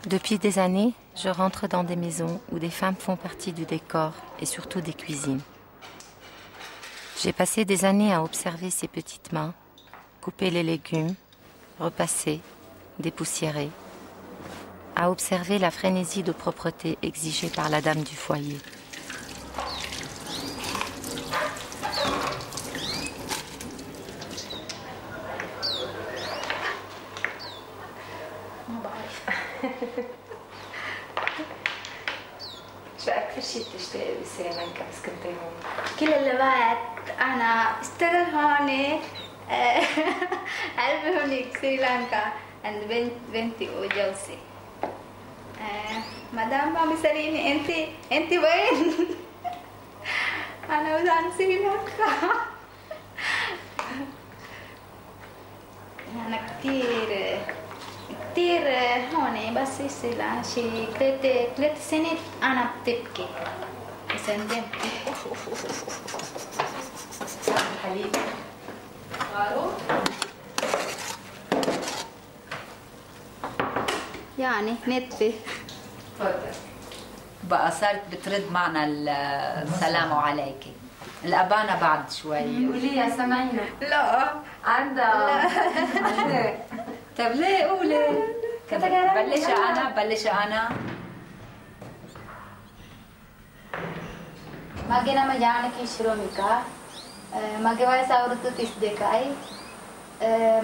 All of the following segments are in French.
Depuis des années, je rentre dans des maisons où des femmes font partie du décor et surtout des cuisines. J'ai passé des années à observer ces petites mains, couper les légumes, repasser, dépoussiérer, à observer la frénésie de propreté exigée par la dame du foyer. شو أكثر شيء بتشتغلي بسريلانكا بس كنتي هون؟ كل الوقت أنا اشتغل هون قلبي هونيك سريلانكا عند بنتي وجوزي. مدام ما بيسأليني أنت وين؟ أنا وزان سريلانكا. أنا كتير هون بس يصير شي 3 سنين أنا بتبكي بس ندمت. الحليب غارو يعني نتفي. تفضل. بقى صارت بترد معنا السلام عليكي. الأبانة بعد شوي. قولي يا سمينة. لا عندها. عندك. طب ليه قولي؟ بلش أنا. Mage nama Janaki Shiromika. Mage වයස අවුරුදු 32යි.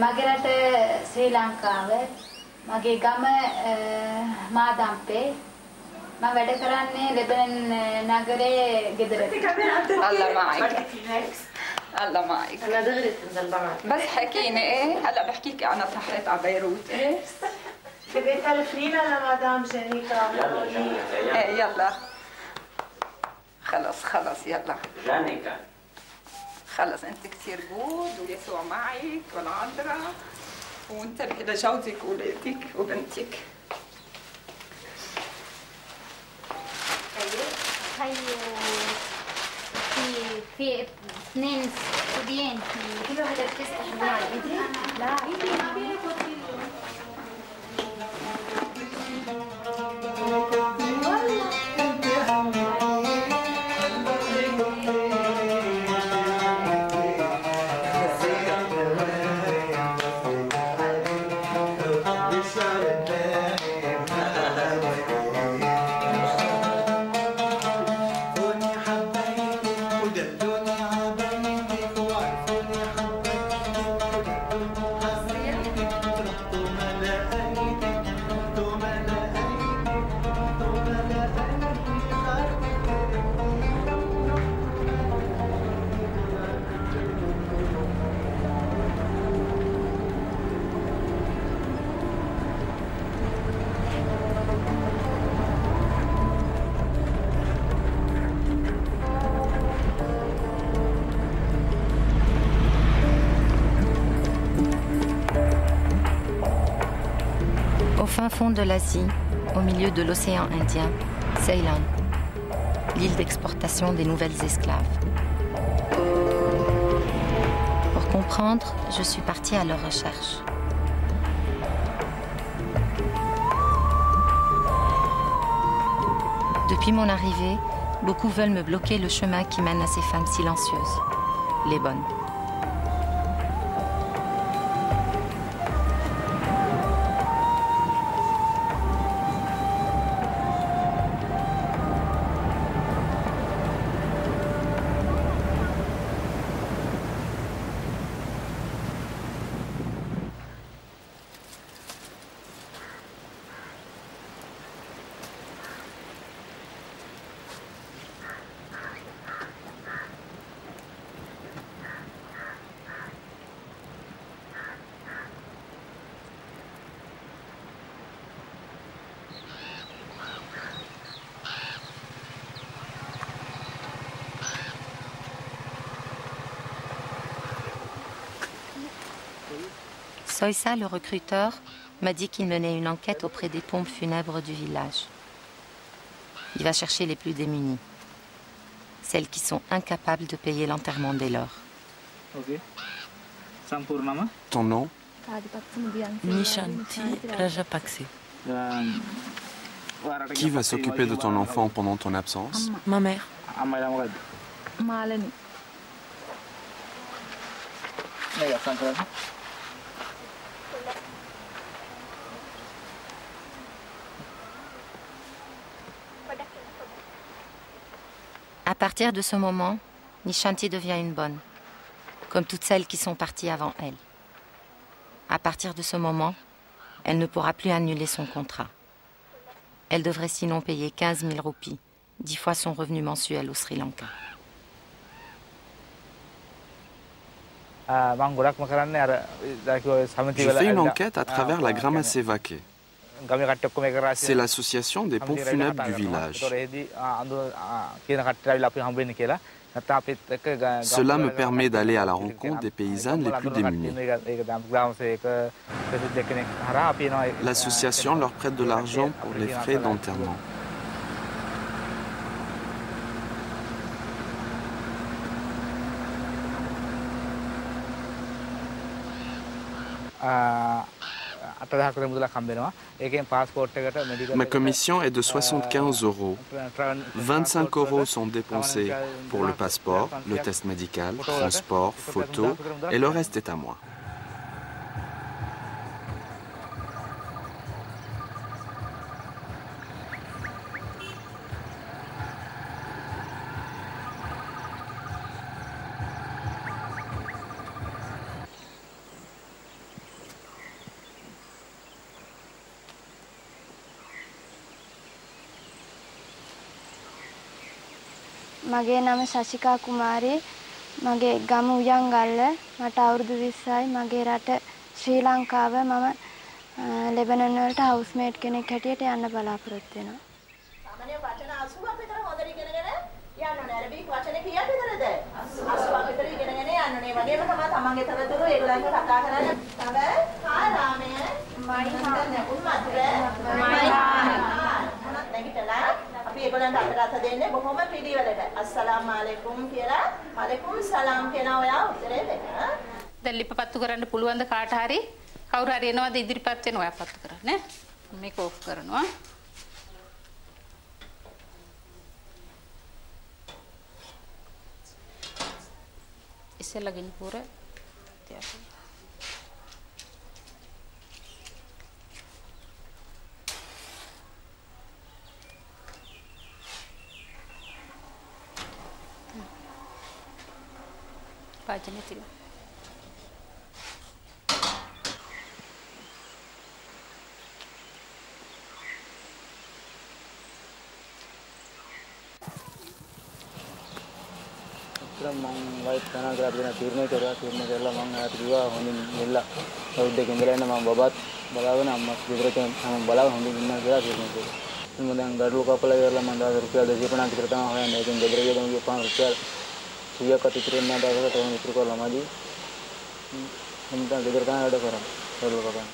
මගේ රට ශ්‍රී ලංකාවේ. මගේ ගම මාදම්පේ. මම වැඩ කරන්නේ ලෙබනන් නගරේ ගෙදර. الله معك. الله معك. أنا دغري تنزل بعد. بس حكيني إيه؟ هلا بحكيك أنا صحيت على بيروت إيه؟ بدي تلفرينا لمدام جانيكا. إيه يلا. خلص يلا. جانيكا. خلص أنت كثير جود ويسوع معك والعذراء وانتبهي لجوزك وولادك وبنتك. هاي في 2 صبيان. كل واحدة بتستحمل على إيدي؟ لا ما بياخد. Au fin fond de l'Asie, au milieu de l'océan Indien, Ceylan, l'île d'exportation des nouvelles esclaves. Pour comprendre, je suis partie à leur recherche. Depuis mon arrivée, beaucoup veulent me bloquer le chemin qui mène à ces femmes silencieuses, les bonnes. Soïssa, le recruteur, m'a dit qu'il menait une enquête auprès des pompes funèbres du village. Il va chercher les plus démunies, celles qui sont incapables de payer l'enterrement des leurs. Ok. Sampurnama. Ton nom? Nishanti Rajapakse. Qui va s'occuper de ton enfant pendant ton absence? Ma mère. Maleni. À partir de ce moment, Nishanti devient une bonne, comme toutes celles qui sont parties avant elle. À partir de ce moment, elle ne pourra plus annuler son contrat. Elle devrait sinon payer 15 000 roupies, 10 fois son revenu mensuel au Sri Lanka. Je fais une enquête à travers la Grama Sevake. C'est l'association des ponts funèbres du village. Cela me permet d'aller à la rencontre des paysannes les plus démunies. L'association leur prête de l'argent pour les frais d'enterrement. Ma commission est de 75 €. 25 € sont dépensés pour le passeport, le test médical, transport, photo, et le reste est à moi. මගේ නම ශශිකා කුමාරී මගේ ගම උයන්ගල්ල මට අවුරුදු 20යි මගේ රට ශ්‍රී ලංකාව මම ලෙබනන් වලට හවුස්මේට් කෙනෙක් හැටියට යන්න බලාපොරොත්තු වෙනවා සාමාන්‍ය වචන 80ක් විතර හොඳට ඉගෙනගෙන යන්න ඕනේ අරබික් වචන කීයක් විතරද 80ක් විතර ඉගෙනගෙන යන්න ඕනේ වගේම තමයි තමන්ගේ තවතුරු ඒගොල්ලන්ව කතා කරන්න තව කාරාමය මයිහාන උන්මත්‍ර මයිහාන නැගිටලා අපි ඒගොල්ලන්ට අතට දෙන්නේ බොහොම පිළිවෙලට අස්සලාමු අලයිකුම් කියලා වලයිකුම් සලාම් කියන ඔයා උත්තරේ දෙන්න. දැන් ලිප පත්තු කරන්න පුළුවන් ද කාට හරි? කවුරු හරි එනවාද ඉදිරිපත් වෙන ඔයා පත්තු කරන්න නේ? මේක ඕෆ් කරනවා. ඉස්සෙල්ලා ගිනි පුර තියන්න. පාචනේ තියලා මම වයිට් කනා කරලා තියෙන තීරණය කරලා මම ආයෙත් ගියා හොඳින් මෙල්ලා අවුරුද්දක ඉඳලා ඉන්න මම බබත් බලාගෙන අම්මත් ගෙදර මම බලාගෙන හොඳින් ඉන්නවා කියලා තීරණය කළා. මම දැන් ගඩොල් කපලා ඉවරලා මම රුපියල් 250 විතර තමයි හොයන්නේ. ඒකෙන් ගෙදර ගිහම ගිය 5 රුපියල් 100ක් අතින් ඉන්න දායකට තෝරන ඉතුරු කරලා මදි. මම දැන් ගෙදර තමයි වැඩ කරන්නේ. ගඩොල් කපන්න.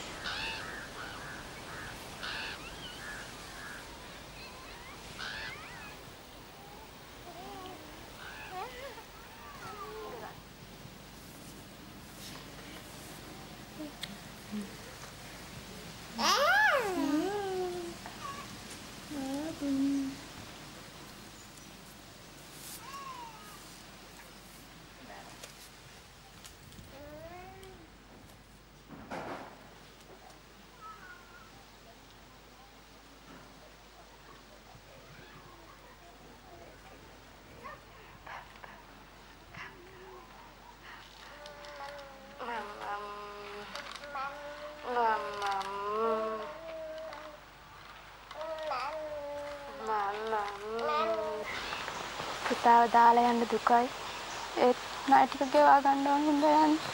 පුතාව දාලා යන්න දුකයි ඒත් ණය ටික ගෙවා ගන්න ඕන හින්දා යන්නේ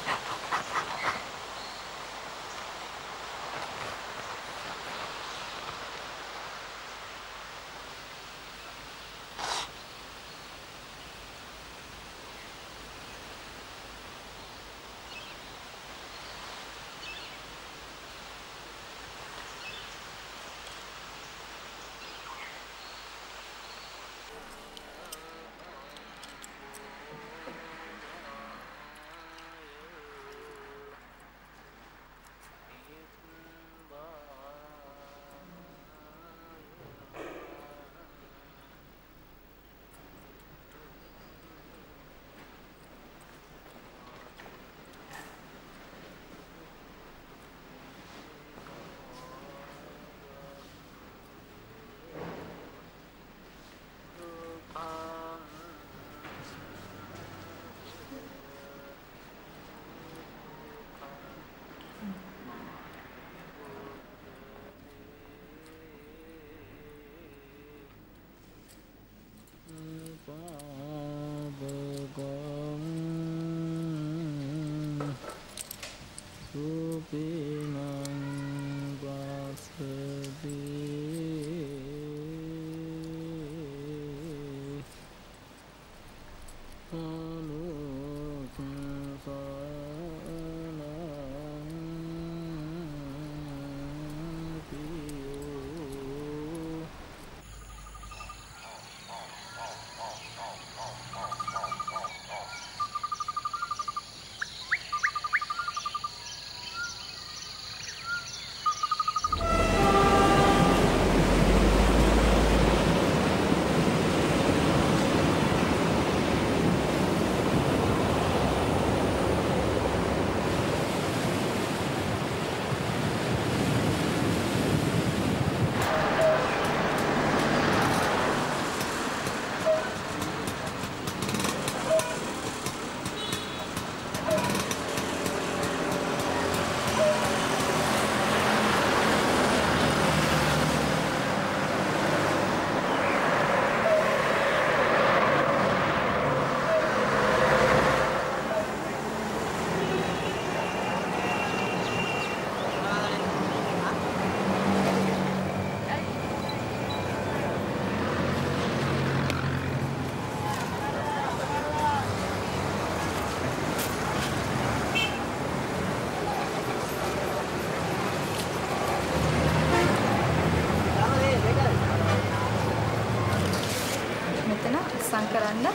අස්සම් කරන්න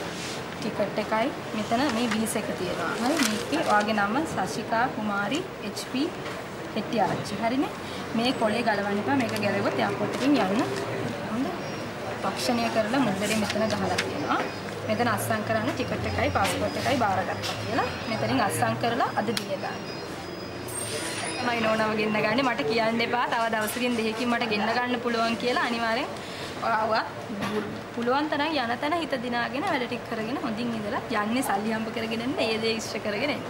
ටිකට් එකයි මෙතන මේ වීස එක තියෙනවා. හරි මේකේ ඔයාගේ නම සශිකා කුමාරි HP හෙට්ටිආරච්චි. හරිනේ. මේ කොලේ ගලවන්න එපා. මේක ගැලෙවුවොත් එයාපෝට් එකකින් යන්න. හොඳයි. පක්ෂණය කරලා මුද්දරේ මෙතන ගහලා තියෙනවා. මෙතන අස්සම් කරන්න ටිකට් එකයි පාස්පෝර්ට් එකයි බාරගත්තා කියලා. මෙතනින් අස්සම් කරලා අද දිනේ දාන්න. මයි නෝනව ගෙන්න ගන්නේ මට කියන්න එපා. තව දවසකින් දෙකකින් මට ගෙන්න ගන්න පුළුවන් කියලා අනිවාර්යෙන් ඔයාව පුළුවන් තරම් යන තැන හිත දිනාගෙන වැඩ ටික කරගෙන හොඳින් ඉඳලා යන්නේ සල්ලි හම්බ කරගෙන එන්න ඒ දේ ඉෂ්ට කරගෙන එන්න.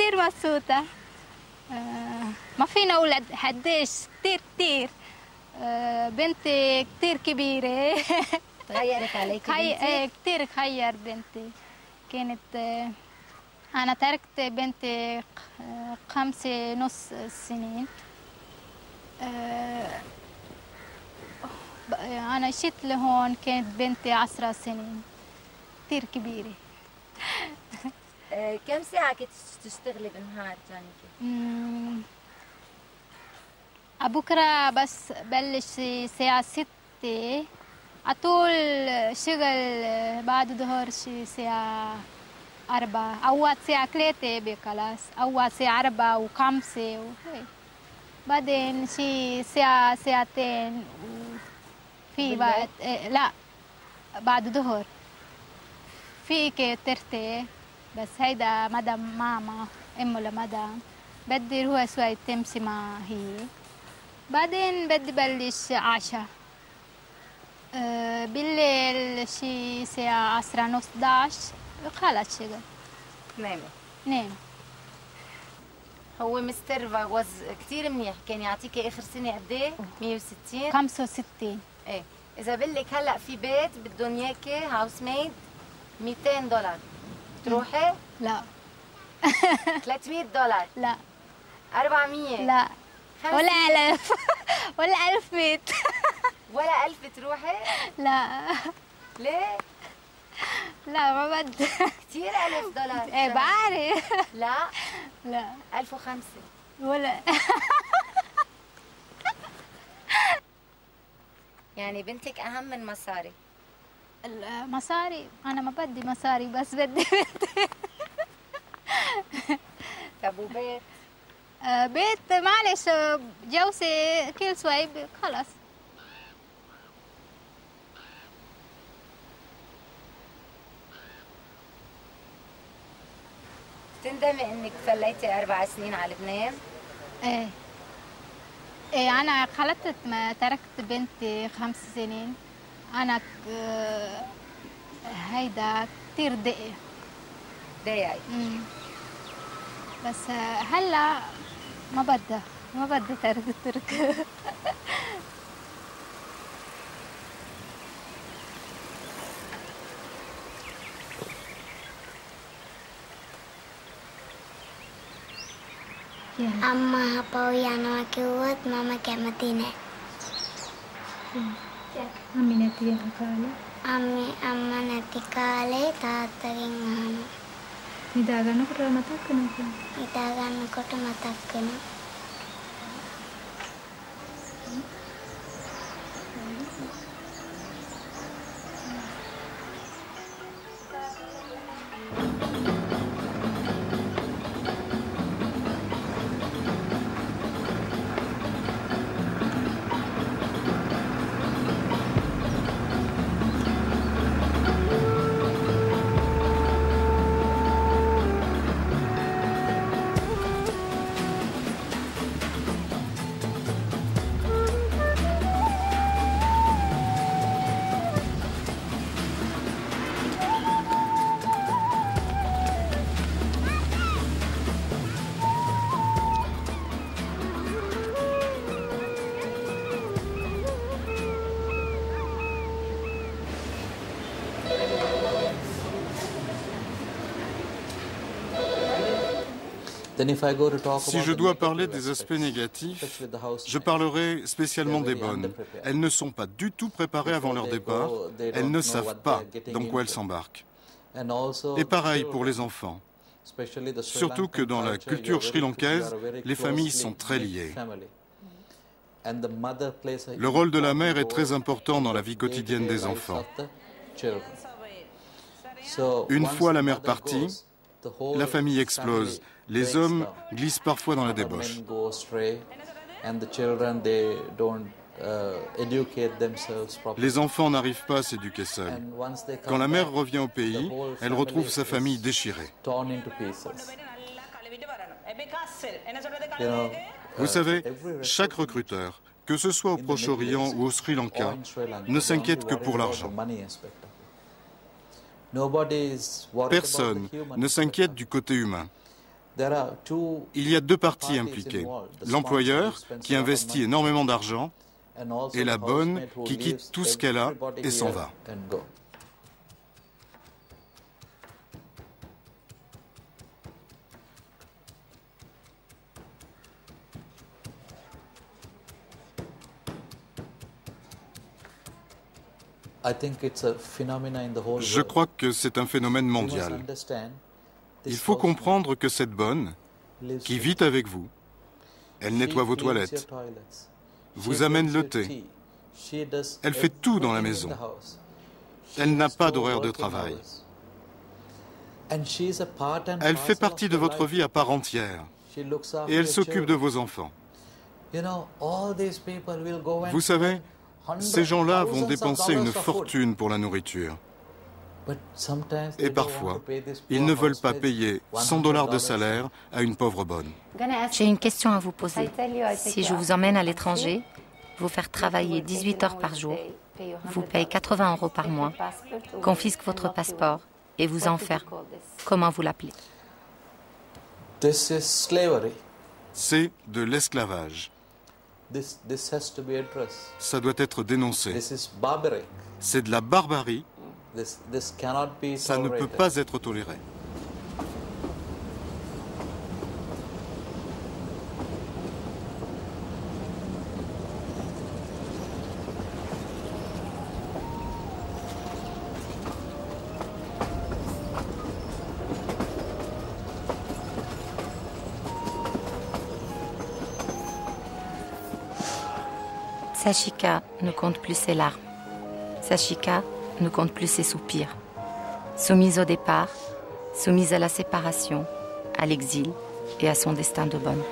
كتير مبسوطة ما فينا أولاد قديش كتير بنتي كتير كبيرة تغيرت عليك بنتي؟ كتير خير بنتي كانت أنا تركت بنتي 5.5 سنين أنا جيت لهون كانت بنتي 10 سنين كتير كبيرة. كم ساعة كنت تشتغلي بالنهار جانيكي؟ بكرة بس بلش الساعة 6 عطول شغل بعد ظهر شي الساعة 4 أول ساعة 3 بخلاص أول ساعة 4 و5 وهيك بعدين شي ساعة ساعتين وفي بعد لا بعد ظهر فيك ترتاح بس هيدا مدام ماما امه لمدام بدي روح شوي تمشي مع هي بعدين بدي بلش عشاء بالليل شي ساعة 10 ونص 11 خلص شغل نام. هو مستر فاغوز كثير منيح كان يعطيكي اخر سنة قد ايه؟ 160 65. ايه اذا بقلك هلا في بيت بدهم اياكي هاوس ميد $200 تروحي؟ لا. $300 لا. 400 لا. ولا 1000 ولا 1000 بيت ولا 1000 تروحي؟ لا. ليه؟ لا ما بدي كثير $1000. ايه بعرف. لا. لا 1005 ولا يعني بنتك أهم من مصاري. المصاري أنا ما بدي مصاري بس بدي بنتي. طب وبيت؟ بيت معلش جوزي كل شوي خلص. تندمي انك فليتي 4 سنين على لبنان؟ ايه انا خلطت ما تركت بنتي 5 سنين. انا هيدا كثير ضايقك. بس هلا ما بدي ترك. අම්මා අපව යනවා කිව්වොත් මම කැමති නෑ. අම්මා නැති වෙන කාලේ අම්මා නැති කාලේ තාත්තගෙන් අහනවා. නිදා ගන්නකොට මතක් වෙනවා. නිදා ගන්නකොට මතක් වෙනවා. Si je dois parler des aspects négatifs, je parlerai spécialement des bonnes. Elles ne sont pas du tout préparées avant leur départ, elles ne savent pas dans quoi elles s'embarquent. Et pareil pour les enfants. Surtout que dans la culture sri-lankaise, les familles sont très liées. Le rôle de la mère est très important dans la vie quotidienne des enfants. Une fois la mère partie, la famille explose. Les hommes glissent parfois dans la débauche. Les enfants n'arrivent pas à s'éduquer seuls. Quand la mère revient au pays, elle retrouve sa famille déchirée. Vous savez, chaque recruteur, que ce soit au Proche-Orient ou au Sri Lanka, ne s'inquiète que pour l'argent. Personne ne s'inquiète du côté humain. Il y a deux parties impliquées. L'employeur, qui investit énormément d'argent, et la bonne, qui quitte tout ce qu'elle a et s'en va. Je crois que c'est un phénomène mondial. Il faut comprendre que cette bonne, qui vit avec vous, elle nettoie vos toilettes, vous amène le thé, elle fait tout dans la maison. Elle n'a pas d'horaire de travail. Elle fait partie de votre vie à part entière et elle s'occupe de vos enfants. Vous savez, ces gens-là vont dépenser une fortune pour la nourriture. Et parfois, ils ne veulent pas payer $100 de salaire à une pauvre bonne. J'ai une question à vous poser. Si je vous emmène à l'étranger, vous faire travailler 18 heures par jour, vous paye 80 € par mois, confisque votre passeport et vous enferme, comment vous l'appelez? C'est de l'esclavage. Ça doit être dénoncé. C'est de la barbarie. Ça ne peut pas être toléré. Sashika ne compte plus ses larmes. Sashika ne compte plus ses soupirs. Soumise au départ, soumise à la séparation, à l'exil et à son destin de bonne.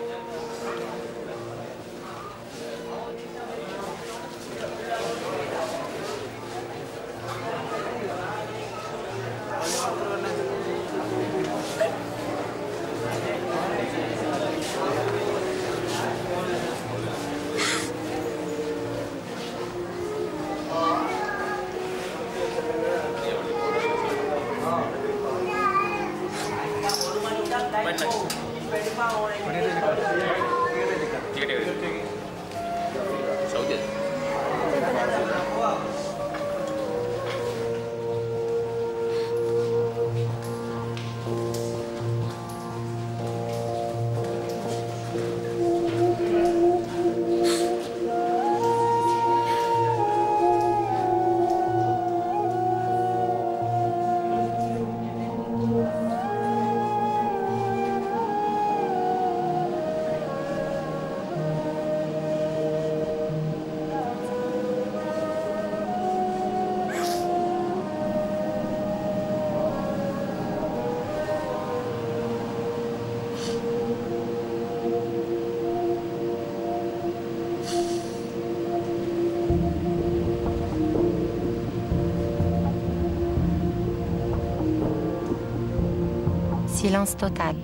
Silence total.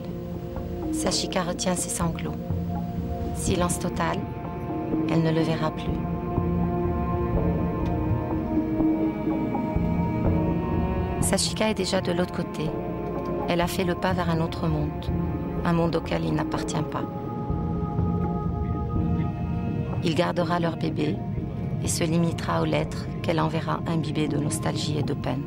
Sashika retient ses sanglots. Silence total. Elle ne le verra plus. Sashika est déjà de l'autre côté. Elle a fait le pas vers un autre monde. Un monde auquel il n'appartient pas. Il gardera leur bébé et se limitera aux lettres qu'elle enverra imbibées de nostalgie et de peine.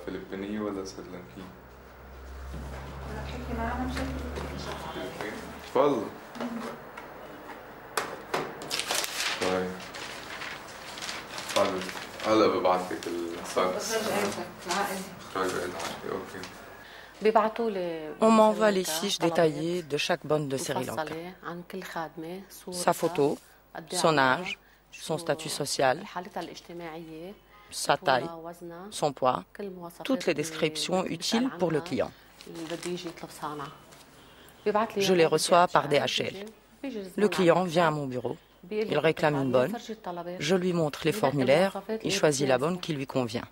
فلبينية ولا سريلانكية؟ تفضل. طيب. طيب. هلا ببعث لك الصك. On m'envoie les fiches détaillées de chaque bonne de Sri Lanka. Sa photo, son âge, son statut social, sa taille, son poids, toutes les descriptions utiles pour le client. Je les reçois par DHL. Le client vient à mon bureau, il réclame une bonne, je lui montre les formulaires, il choisit la bonne qui lui convient.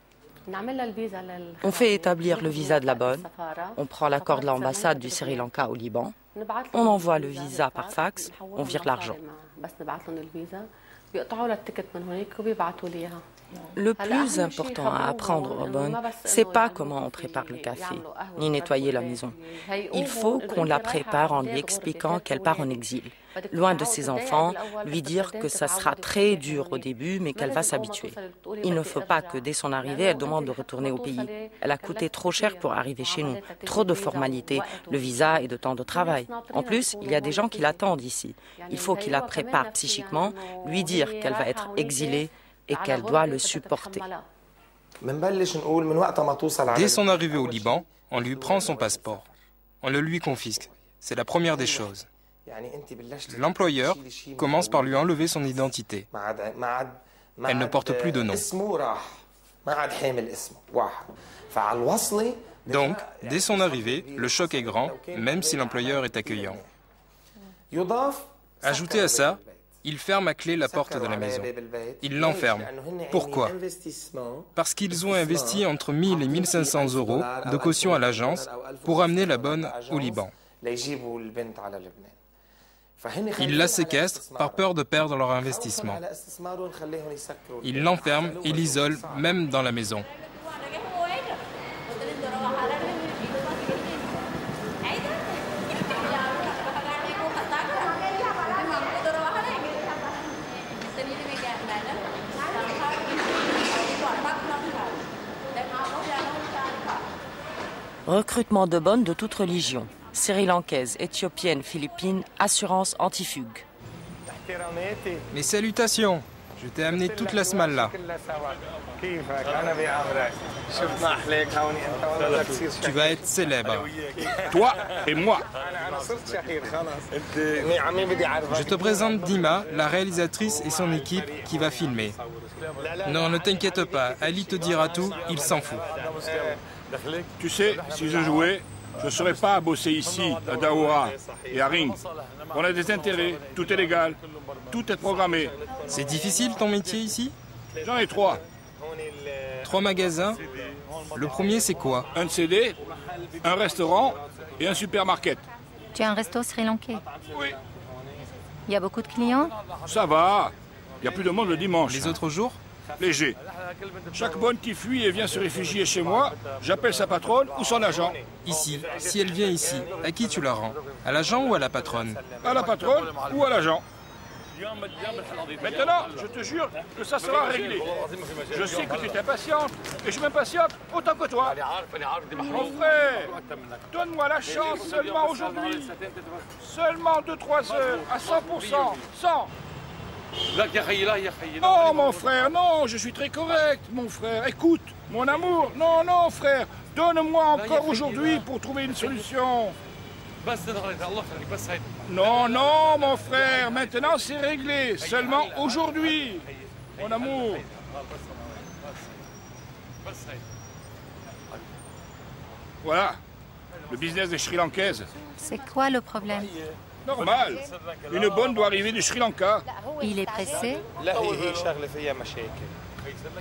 On fait établir le visa de la bonne, on prend l'accord de l'ambassade du Sri Lanka au Liban, on envoie le visa par fax, on vire l'argent. Le plus important à apprendre aux bonnes, c'est pas comment on prépare le café, ni nettoyer la maison. Il faut qu'on la prépare en lui expliquant qu'elle part en exil, loin de ses enfants, lui dire que ça sera très dur au début, mais qu'elle va s'habituer. Il ne faut pas que dès son arrivée, elle demande de retourner au pays. Elle a coûté trop cher pour arriver chez nous, trop de formalités, le visa et de temps de travail. En plus, il y a des gens qui l'attendent ici. Il faut qu'il la prépare psychiquement, lui dire qu'elle va être exilée et qu'elle doit le supporter. Dès son arrivée au Liban, on lui prend son passeport. On le lui confisque. C'est la première des choses. L'employeur commence par lui enlever son identité. Elle ne porte plus de nom. Donc, dès son arrivée, le choc est grand, même si l'employeur est accueillant. Ajoutez à ça, il ferme à clé la porte de la maison. Il l'enferme. Pourquoi? Parce qu'ils ont investi entre 1000 et 1500 € de caution à l'agence pour amener la bonne au Liban. Ils la séquestrent par peur de perdre leur investissement. Ils l'enferment et l'isolent même dans la maison. Recrutement de bonnes de toute religion, sri-lankaise, éthiopienne, philippine, assurance antifugue. Mes salutations, je t'ai amené toute la smalla. Tu vas être célèbre. Toi et moi. Je te présente Dima, la réalisatrice et son équipe qui va filmer. Non, ne t'inquiète pas, Ali te dira tout, il s'en fout. Tu sais, si je jouais, je ne serais pas à bosser ici, à Daoura et à Ring. On a des intérêts, tout est légal, tout est programmé. C'est difficile ton métier ici? J'en ai 3. 3 magasins? Le premier c'est quoi? Un CD, un restaurant et un supermarket. Tu as un resto sri-lankais? Oui. Il y a beaucoup de clients? Ça va, il y a plus de monde le dimanche. Les autres jours? Léger. Chaque bonne qui fuit et vient se réfugier chez moi, j'appelle sa patronne ou son agent. Ici, si elle vient ici, à qui tu la rends? À l'agent ou à la patronne? À la patronne ou à l'agent. Maintenant, je te jure que ça sera réglé. Je sais que tu es impatiente et je m'impatiente autant que toi. Mon frère, donne-moi la chance seulement aujourd'hui. Seulement 2-3 heures à 100%. 100. Oh mon frère, non, je suis très correct, mon frère. Écoute, mon amour, non, non, frère, donne-moi encore aujourd'hui pour trouver une solution. Non, non, mon frère, maintenant c'est réglé, seulement aujourd'hui, mon amour. Voilà, le business des Sri Lankaises. C'est quoi le problème? Normal. Une bonne doit arriver du Sri Lanka. Il est pressé?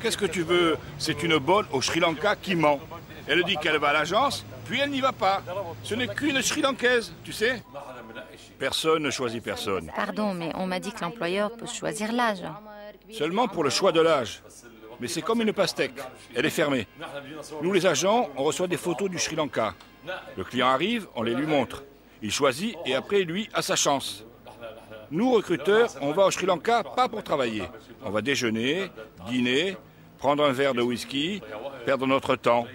Qu'est-ce que tu veux? C'est une bonne au Sri Lanka qui ment. Elle dit qu'elle va à l'agence, puis elle n'y va pas. Ce n'est qu'une Sri Lankaise, tu sais. Personne ne choisit personne. Pardon, mais on m'a dit que l'employeur peut choisir l'âge. Seulement pour le choix de l'âge. Mais c'est comme une pastèque. Elle est fermée. Nous, les agents, on reçoit des photos du Sri Lanka. Le client arrive, on les lui montre. Il choisit et après, lui, a sa chance. Nous, recruteurs, on va au Sri Lanka pas pour travailler. On va déjeuner, dîner, prendre un verre de whisky, perdre notre temps.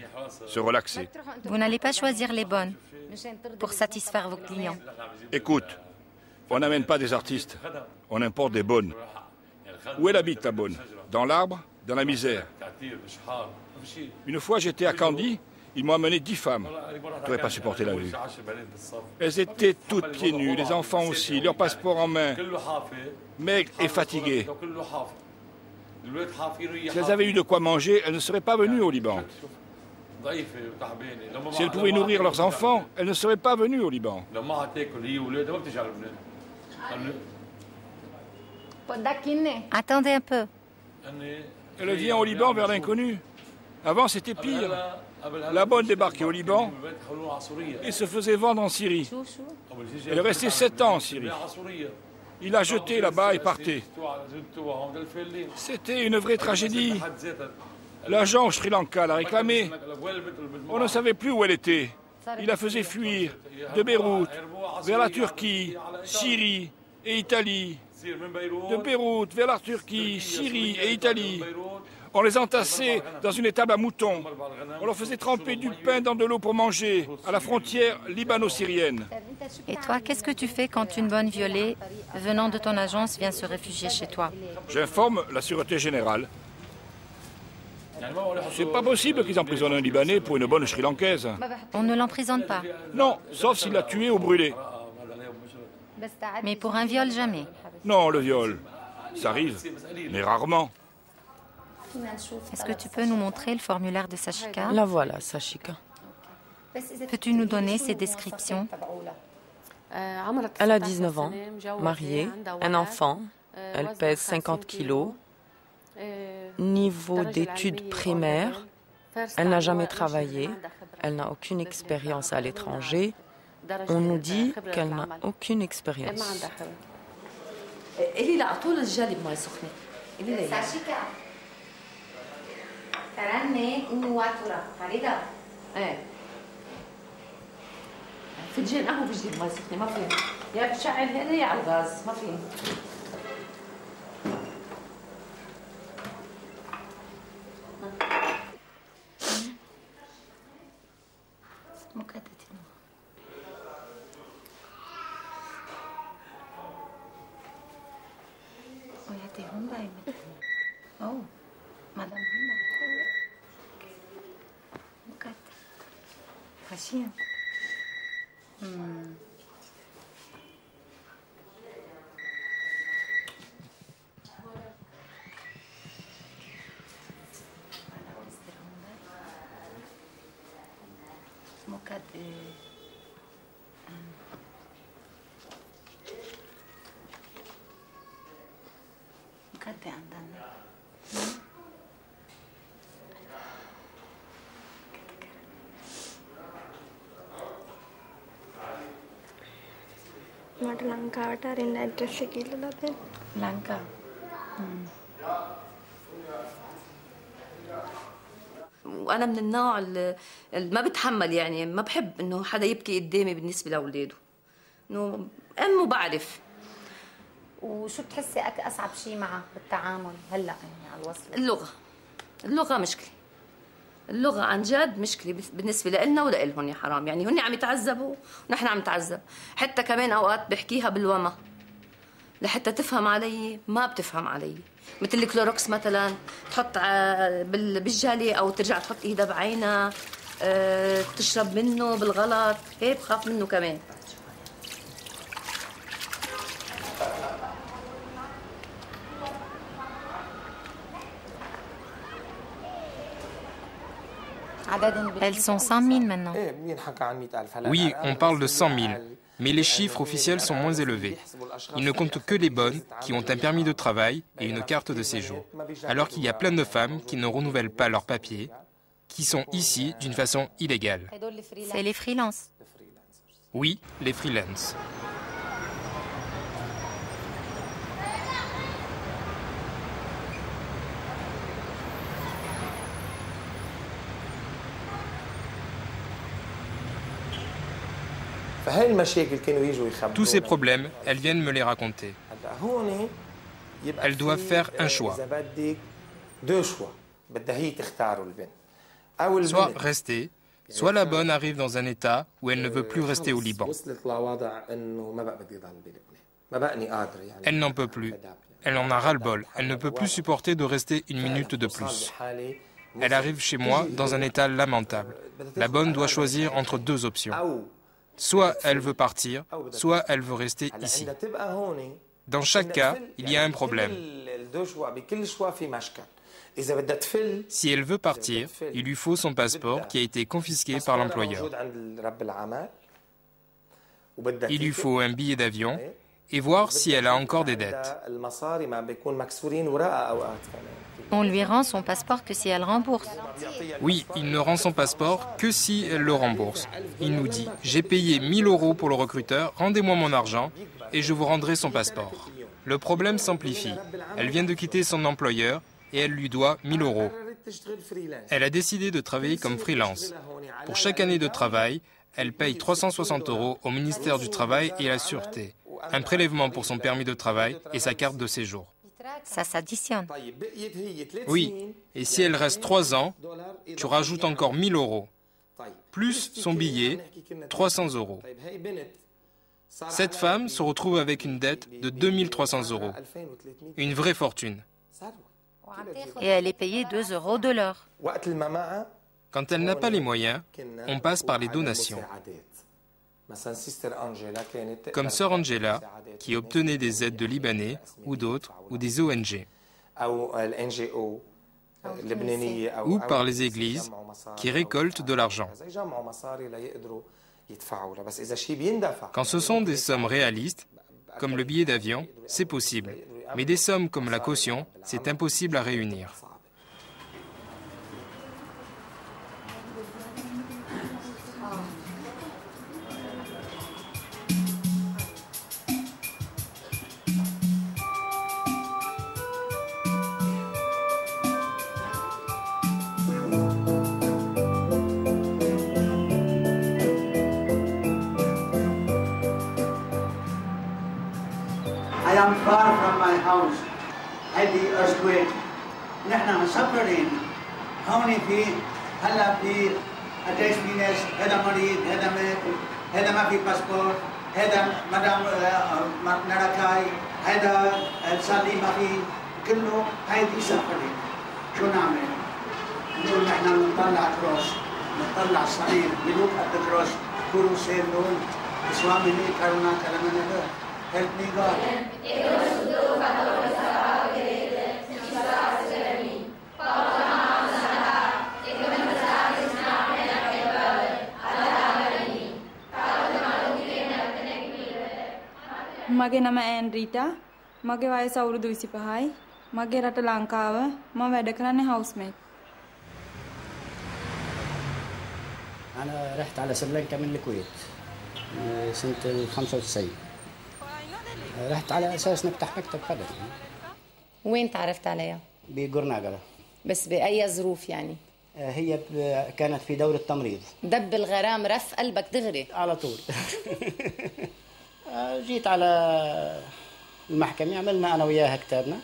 se relaxer. Vous n'allez pas choisir les bonnes pour satisfaire vos clients. Écoute, on n'amène pas des artistes, on importe des bonnes. Où elle habite, la bonne? Dans l'arbre? Dans la misère? Une fois, j'étais à Candy, ils m'ont amené 10 femmes. Je ne pourrais pas supporter la vue. Elles étaient toutes pieds nus, les enfants aussi, leur passeport en main, maigres et fatiguées. Si elles avaient eu de quoi manger, elles ne seraient pas venues au Liban. Si elles pouvaient nourrir leurs enfants, elles ne seraient pas venues au Liban. Attendez un peu. Elle vient au Liban vers l'inconnu. Avant, c'était pire. La bonne débarquait au Liban et se faisait vendre en Syrie. Elle est restée 7 ans en Syrie. Il l'a jetée là-bas et partait. C'était une vraie tragédie. L'agent au Sri Lanka l'a réclamée. On ne savait plus où elle était. Il la faisait fuir de Beyrouth vers la Turquie, Syrie et Italie. De Beyrouth vers la Turquie, Syrie et Italie. On les entassait dans une étable à moutons. On leur faisait tremper du pain dans de l'eau pour manger, à la frontière libano-syrienne. Et toi, qu'est-ce que tu fais quand une bonne violée, venant de ton agence, vient se réfugier chez toi? J'informe la Sûreté Générale. C'est pas possible qu'ils emprisonnent un Libanais pour une bonne Sri-Lankaise. On ne l'emprisonne pas. Non, sauf s'il l'a tué ou brûlé. Mais pour un viol, jamais. Non, le viol, ça arrive, mais rarement. Est-ce que tu peux nous montrer le formulaire de Sashika? La voilà, Sashika. Peux-tu nous donner ses descriptions? Elle a 19 ans, mariée, un enfant, elle pèse 50 kilos, niveau d'études primaires, elle n'a jamais travaillé, elle n'a aucune expérience à l'étranger. On nous dit qu'elle n'a aucune expérience. فنجان قهوه بجديد مي سخنه ما فيهم يا بتشعل هنا يا على الغاز ما فيهم Oh, Madame Honda. Khashia. මට ලංකාවට අරින්න ඇඩ්‍රස් එක ඉල්ලලා දෙන්න. ලංකාව. وأنا من النوع اللي ما بتحمل يعني ما بحب إنه حدا يبكي قدامي بالنسبة لأولاده. إنه أم وبعرف. وشو بتحسي أصعب شيء معه بالتعامل هلا يعني على الوصل؟ اللغة مشكلة. اللغة عن جد مشكلة بالنسبة لنا ولإلهم يا حرام، يعني هن عم يتعذبوا ونحن عم نتعذب، حتى كمان أوقات بحكيها بالوما لحتى تفهم علي، ما بتفهم علي، مثل الكلوروكس مثلا تحط بالجالي أو ترجع تحط إيدها بعينها، تشرب منه بالغلط، هيك بخاف منه كمان. Elles sont 100 000 maintenant. Oui, on parle de 100 000, mais les chiffres officiels sont moins élevés. Ils ne comptent que les bonnes qui ont un permis de travail et une carte de séjour, alors qu'il y a plein de femmes qui ne renouvellent pas leurs papiers, qui sont ici d'une façon illégale. C'est les freelances. Oui, les freelances. Tous ces problèmes, elles viennent me les raconter. Elles doivent faire un choix. Soit rester Soit la bonne arrive dans un état où elle ne veut plus rester au Liban. Elle n'en peut plus. Elle en a ras-le-bol. Elle ne peut plus supporter de rester une minute de plus. Elle arrive chez moi dans un état lamentable. La bonne doit choisir entre deux options. Soit elle veut partir, soit elle veut rester ici. Dans chaque cas, il y a un problème. Si elle veut partir, il lui faut son passeport qui a été confisqué par l'employeur. Il lui faut un billet d'avion et voir si elle a encore des dettes. On lui rend son passeport que si elle rembourse. Oui, il ne rend son passeport que si elle le rembourse. Il nous dit « J'ai payé 1 000 € pour le recruteur, rendez-moi mon argent et je vous rendrai son passeport. » Le problème s'amplifie. Elle vient de quitter son employeur et elle lui doit 1 000 €. Elle a décidé de travailler comme freelance. Pour chaque année de travail, elle paye 360 € au ministère du Travail et à la Sûreté, un prélèvement pour son permis de travail et sa carte de séjour. Ça s'additionne. Oui, et si elle reste 3 ans, tu rajoutes encore 1 000 €, plus son billet, 300 €. Cette femme se retrouve avec une dette de 2 300 €, une vraie fortune. Et elle est payée 2 € de l'heure. Quand elle n'a pas les moyens, on passe par les donations. Comme Sœur Angela, qui obtenait des aides de Libanais ou d'autres, ou des ONG. Ou par les églises qui récoltent de l'argent. Quand ce sont des sommes réalistes, comme le billet d'avion, c'est possible. Mais des sommes comme la caution, c'est impossible à réunir. I am far from my house. هذه earthquake. نحن مسافرين. هون في هلا في قديش في ناس هذا مريض هذا مات هذا ما في باسبور هذا مدام نركاي هذا صار لي ما في كله هيدي سافرين. شو نعمل؟ نقول نحن نطلع كروس نطلع صليب بلوك قد كروس كروسين دول اسوامي كارونا كلامنا Help me God. මගේ නම ඇන්ඩ්‍රීටා. මගේ වයස අවුරුදු 25යි. මගේ රට ලංකාව. මම වැඩ කරන්නේ හවුස්මේට්. أنا رحت على سريلانكا من الكويت سنة 95. رحت على أساس نفتح مكتب خدم. وين تعرفت عليها؟ بقرناقرة. بس بأي ظروف يعني؟ هي كانت في دورة تمريض. دب الغرام رف قلبك دغري. على طول. جيت على المحكمة عملنا أنا وياها كتابنا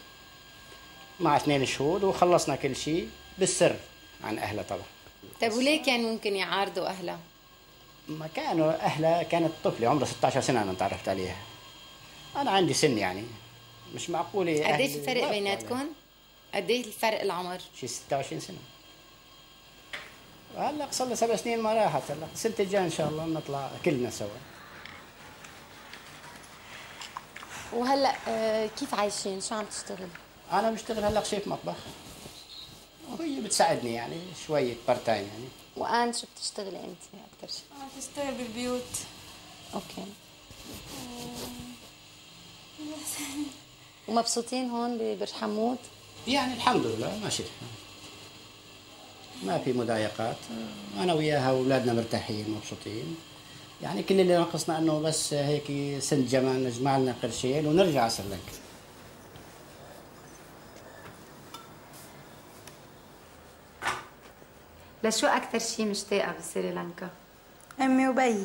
مع 2 شهود وخلصنا كل شيء بالسر عن أهلها طبعا. طيب وليه كان ممكن يعارضوا أهلها؟ ما كانوا أهلها كانت طفلة عمرها 16 سنة أنا تعرفت عليها. أنا عندي سن يعني مش معقولة. قديش الفرق بيناتكم؟ قديش الفرق العمر؟ شي 26 سنة. هلا صار لها 7 سنين ما راحت. هلا السنة الجاية إن شاء الله نطلع كلنا سوا. وهلا كيف عايشين؟ شو عم تشتغل؟ أنا بشتغل هلا شيف مطبخ. وهي بتساعدني يعني شوية بارت تايم يعني. وأنت شو بتشتغلي أنت أكثر شيء؟ أنا بشتغل بالبيوت. أوكي. ومبسوطين هون ببرحمود؟ يعني الحمد لله ماشي ما في مضايقات. أنا وياها وأولادنا مرتاحين مبسوطين. يعني كل اللي ناقصنا إنه بس هيك سن جمال نجمع لنا قرشين ونرجع على سريلانكا. لشو أكثر شيء مشتاقة بسريلانكا؟ أمي وبي.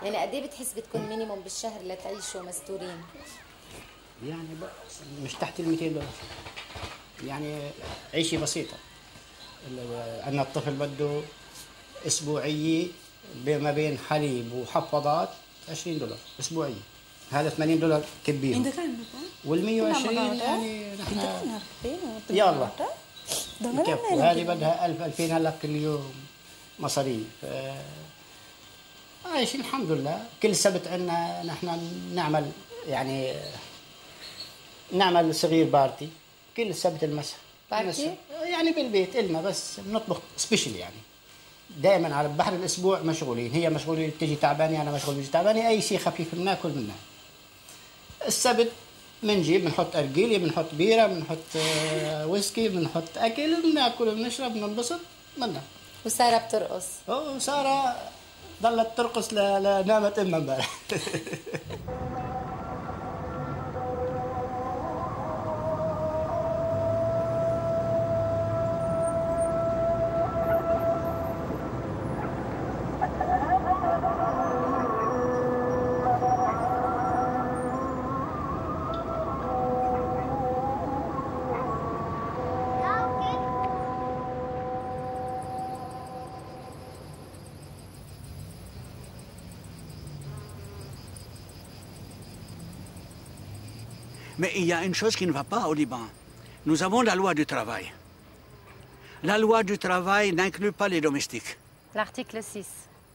يعني قد ايه بتحس بتكون مينيموم بالشهر لتعيشوا مستورين؟ يعني مش تحت ال $200 يعني عيشة بسيطة. أن الطفل بده أسبوعية ما بين حليب وحفاضات $20 أسبوعية. هذا $80 كبير. وال120 يعني نحن يلا بكفي. وهذه بدها 1000-2000 هلا كل يوم مصاريف. عايشين الحمد لله. كل سبت عندنا نحن نعمل يعني نعمل صغير بارتي كل سبت المساء. بارتي؟ يعني بالبيت إلنا بس بنطبخ سبيشل يعني. دائما على بحر الأسبوع مشغولين. هي مشغولة بتجي تعبانة أنا مشغول بتجي تعبانة. أي شيء خفيف بناكل منه. السبت بنجيب بنحط أرجيلة بنحط بيرة بنحط ويسكي بنحط أكل بناكل بنشرب بننبسط منه. وسارة بترقص؟ سارة ضلت ترقص لنامت امها امبارح. Mais il y a une chose qui ne va pas au Liban. Nous avons la loi du travail. La loi du travail n'inclut pas les domestiques. L'article 6.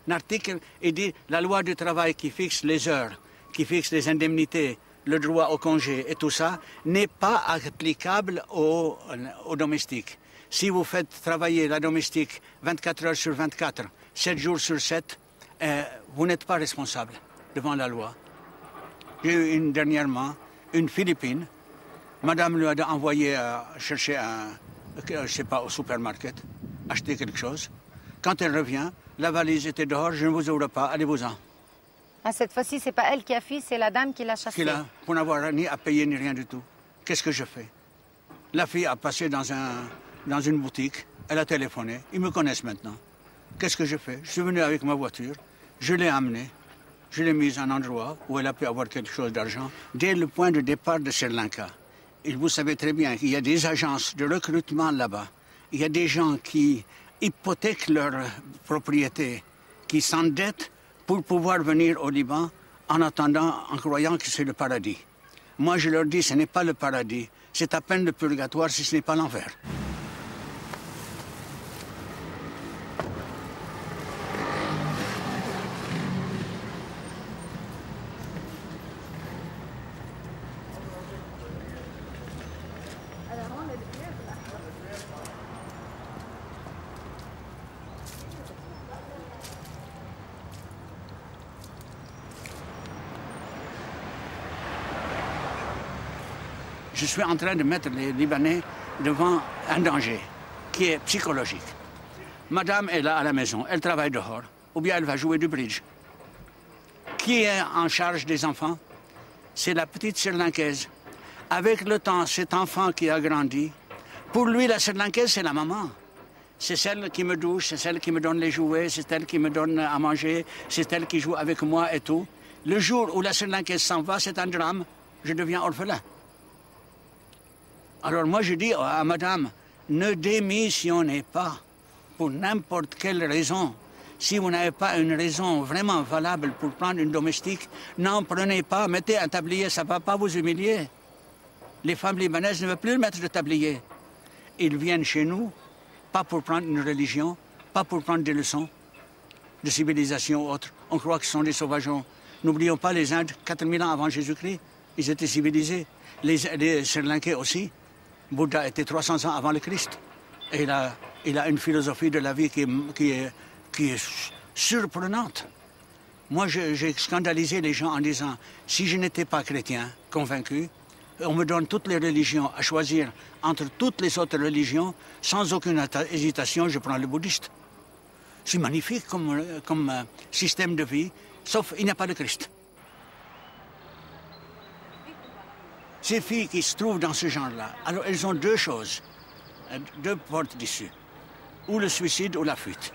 L'article, il dit la loi du travail qui fixe les heures, qui fixe les indemnités, le droit au congé et tout ça, n'est pas applicable aux domestiques. Si vous faites travailler la domestique 24 heures sur 24, 7 jours sur 7, vous n'êtes pas responsable devant la loi. J'ai eu dernièrement une Philippine, madame lui a envoyé chercher je sais pas, au supermarché, acheter quelque chose. Quand elle revient, la valise était dehors, je ne vous ouvre pas, allez-vous-en. Ah, cette fois-ci, c'est pas elle qui a fui, c'est la dame qui l'a chassée. Pour n'avoir ni à payer ni rien du tout. Qu'est-ce que je fais? La fille a passé dans une boutique, elle a téléphoné, ils me connaissent maintenant. Qu'est-ce que je fais? Je suis venu avec ma voiture, je l'ai amenée. Je l'ai mise à un endroit où elle a pu avoir quelque chose d'argent. Dès le point de départ de Sri Lanka, et vous savez très bien qu'il y a des agences de recrutement là-bas. Il y a des gens qui hypothèquent leurs propriétés, qui s'endettent pour pouvoir venir au Liban en attendant, en croyant que c'est le paradis. Moi, je leur dis, ce n'est pas le paradis. C'est à peine le purgatoire si ce n'est pas l'enfer. Je suis en train de mettre les Libanais devant un danger qui est psychologique. Madame est là à la maison, elle travaille dehors, ou bien elle va jouer du bridge. Qui est en charge des enfants? C'est la petite Sri Lankaise. Avec le temps, cet enfant qui a grandi, pour lui, la Sri Lankaise, c'est la maman. C'est celle qui me douche, c'est celle qui me donne les jouets, c'est elle qui me donne à manger, c'est elle qui joue avec moi et tout. Le jour où la Sri Lankaise s'en va, c'est un drame, je deviens orphelin. Alors moi je dis à madame, ne démissionnez pas pour n'importe quelle raison. Si vous n'avez pas une raison vraiment valable pour prendre une domestique, n'en prenez pas, mettez un tablier, ça ne va pas vous humilier. Les femmes libanaises ne veulent plus mettre de tablier. Ils viennent chez nous, pas pour prendre une religion, pas pour prendre des leçons de civilisation ou autre. On croit que ce sont des sauvageons. N'oublions pas les Indes, 4000 ans avant Jésus-Christ, ils étaient civilisés. Les Sri Lankais aussi. Bouddha était 300 ans avant le Christ. Et il a une philosophie de la vie qui est surprenante. Moi, j'ai scandalisé les gens en disant, si je n'étais pas chrétien, convaincu, on me donne toutes les religions à choisir entre toutes les autres religions, sans aucune hésitation, je prends le bouddhiste. C'est magnifique comme système de vie, sauf il n'y a pas de Christ. Ces filles qui se trouvent dans ce genre-là, alors elles ont deux choses, deux portes d'issue, ou le suicide ou la fuite.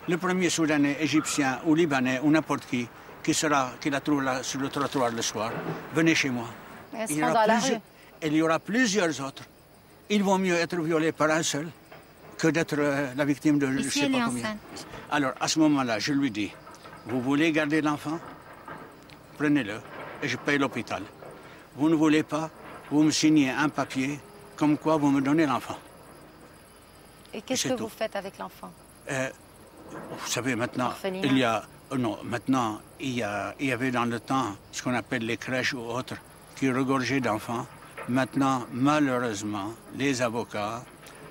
Le premier Soudanais, Égyptien ou Libanais ou n'importe qui qui la trouve là, sur le trottoir le soir, venez chez moi. Il y aura plusieurs autres. Il vaut mieux être violé par un seul que d'être la victime de je ne sais pas combien. Alors, à ce moment-là, je lui dis, vous voulez garder l'enfant? Prenez-le et je paye l'hôpital. Vous ne voulez pas, vous me signez un papier comme quoi vous me donnez l'enfant. Et qu'est-ce que vous faites avec l'enfant? Vous savez, maintenant, il y a... Non, maintenant, il y avait dans le temps ce qu'on appelle les crèches ou autres qui regorgeaient d'enfants. Maintenant, malheureusement, les avocats,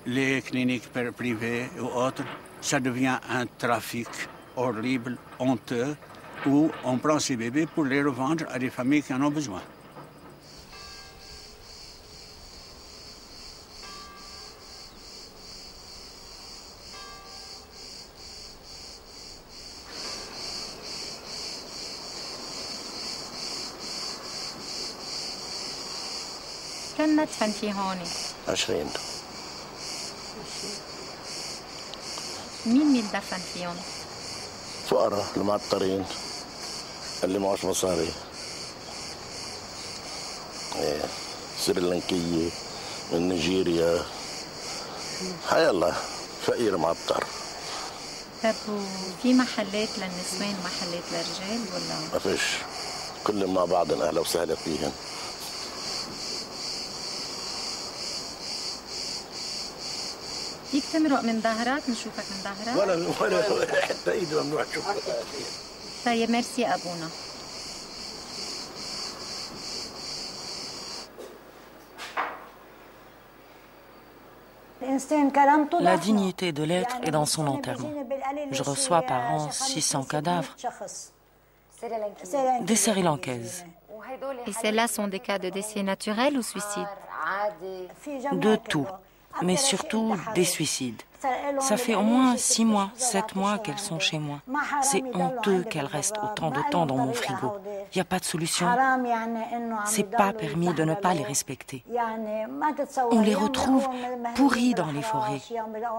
les cliniques privées ou autres, ça devient un trafic horrible, honteux, où on prend ces bébés pour les revendre à des familles qui en ont besoin. كم دفنتي هون؟ 20. مين دفن فيهم؟ فقراء المعطرين اللي معوش مصاري. سريلانكية من نيجيريا. حي الله فقير معطر. طب وفي محلات للنسوان ومحلات للرجال ولا؟ ما فيش. كلهم مع بعضهم أهلا وسهلا فيهم. فيك تمرق من ظهرك نشوفك من ظهرك؟ ولا حتى ايدي ممنوع تشوفها. طيب ميرسي أبونا. La dignité de l'être est dans son enterrement. Je reçois par an 600 cadavres. Des Sri-Lankaises. Et celles-là sont des cas de décès naturel ou suicide? De tout, mais surtout des suicides. Ça fait au moins 6 mois, 7 mois qu'elles sont chez moi. C'est honteux qu'elles restent autant de temps dans mon frigo. Il n'y a pas de solution. C'est pas permis de ne pas les respecter. On les retrouve pourries dans les forêts,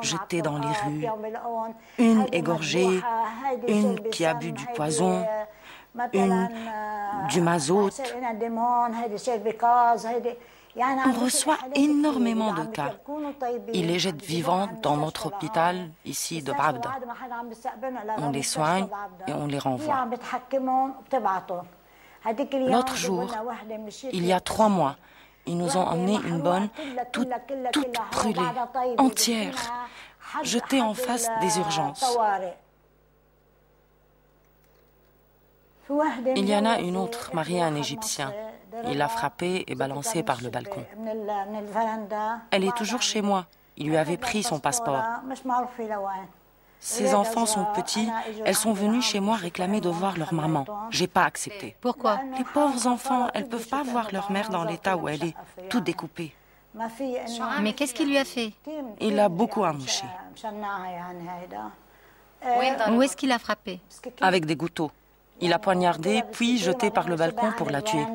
jetées dans les rues. Une égorgée, une qui a bu du poison, une du mazout. On reçoit énormément de cas. Ils les jettent vivantes dans notre hôpital, ici de Babda. On les soigne et on les renvoie. L'autre jour, il y a 3 mois, ils nous ont emmené une bonne toute brûlée, entière, jetée en face des urgences. Il y en a une autre, mariée à un Égyptien. Il l'a frappée et balancée par le balcon. Elle est toujours chez moi. Il lui avait pris son passeport. Ses enfants sont petits. Elles sont venues chez moi réclamer de voir leur maman. J'ai pas accepté. Pourquoi? Les pauvres enfants, elles peuvent pas voir leur mère dans l'état où elle est, toute découpée. Mais qu'est-ce qu'il lui a fait? Il l'a beaucoup amouché. Où est-ce qu'il a frappé? Avec des couteaux. Il a poignardé, puis jeté par le balcon pour la tuer.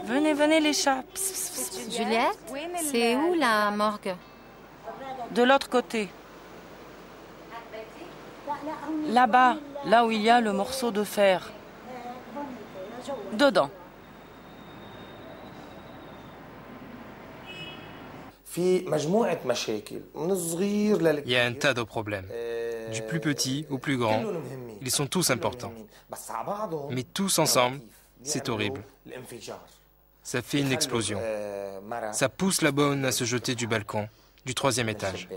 Venez, venez les chats. Juliette, c'est où la morgue? De l'autre côté. Là-bas, là où il y a le morceau de fer. Dedans. Il y a un tas de problèmes, du plus petit au plus grand. Ils sont tous importants. Mais tous ensemble, c'est horrible. Ça fait une explosion. Ça pousse la bonne à se jeter du balcon, du 3e étage.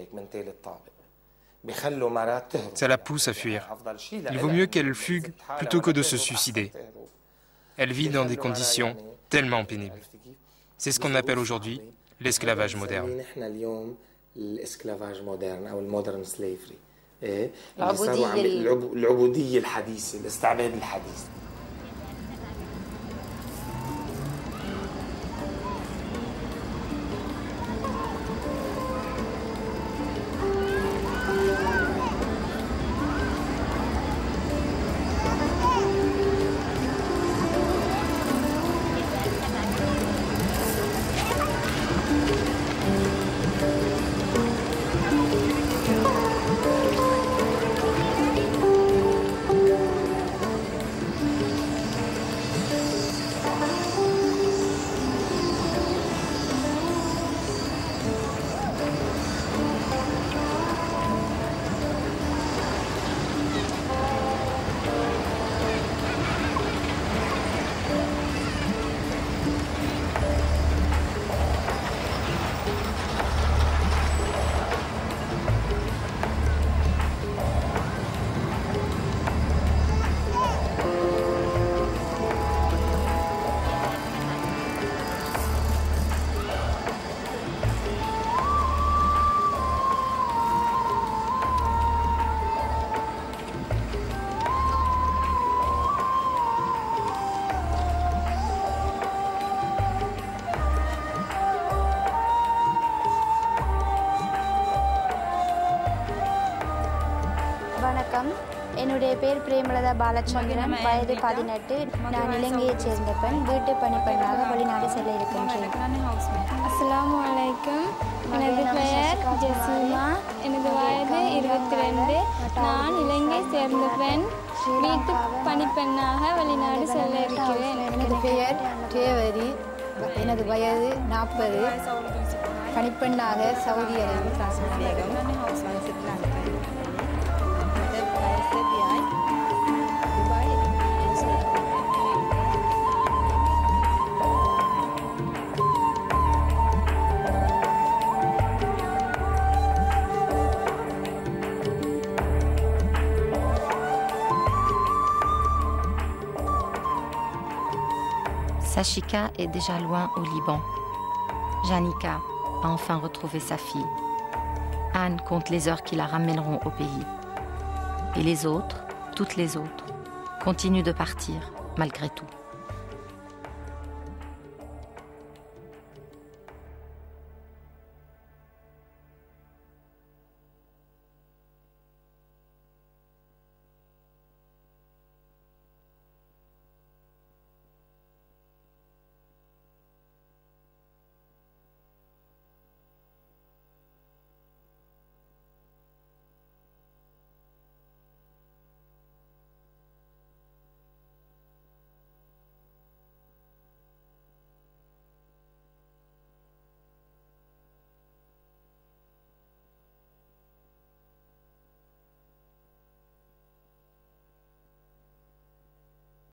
Ça la pousse à fuir. Il vaut mieux qu'elle fugue plutôt que de se suicider. Elle vit dans des conditions tellement pénibles. C'est ce qu'on appelle aujourd'hui l'esclavage moderne. பேர் பிரேமலதா பாலச்சந்திரன், வயது 18. நான் இலங்கையைச் சேர்ந்த பெண். வீட்டு பணிப்பெண்ணாக வெளிநாடு செல்ல இருக்கின்றேன். அஸ்ஸலாமு அலைக்கும். எனது பெயர் ஜெசிமா. எனது வயது 22. நான் இலங்கை சேர்ந்த பெண். வீட்டு பணிப்பெண்ணாக வெளிநாடு செல்ல இருக்கிறேன். எனது பெயர் தேவரி. எனது வயது 40. பணிப்பெண்ணாக Saudi Arabia. Sashika est déjà loin au Liban. Janika a enfin retrouvé sa fille. Anne compte les heures qui la ramèneront au pays. Et les autres, toutes les autres, continuent de partir malgré tout.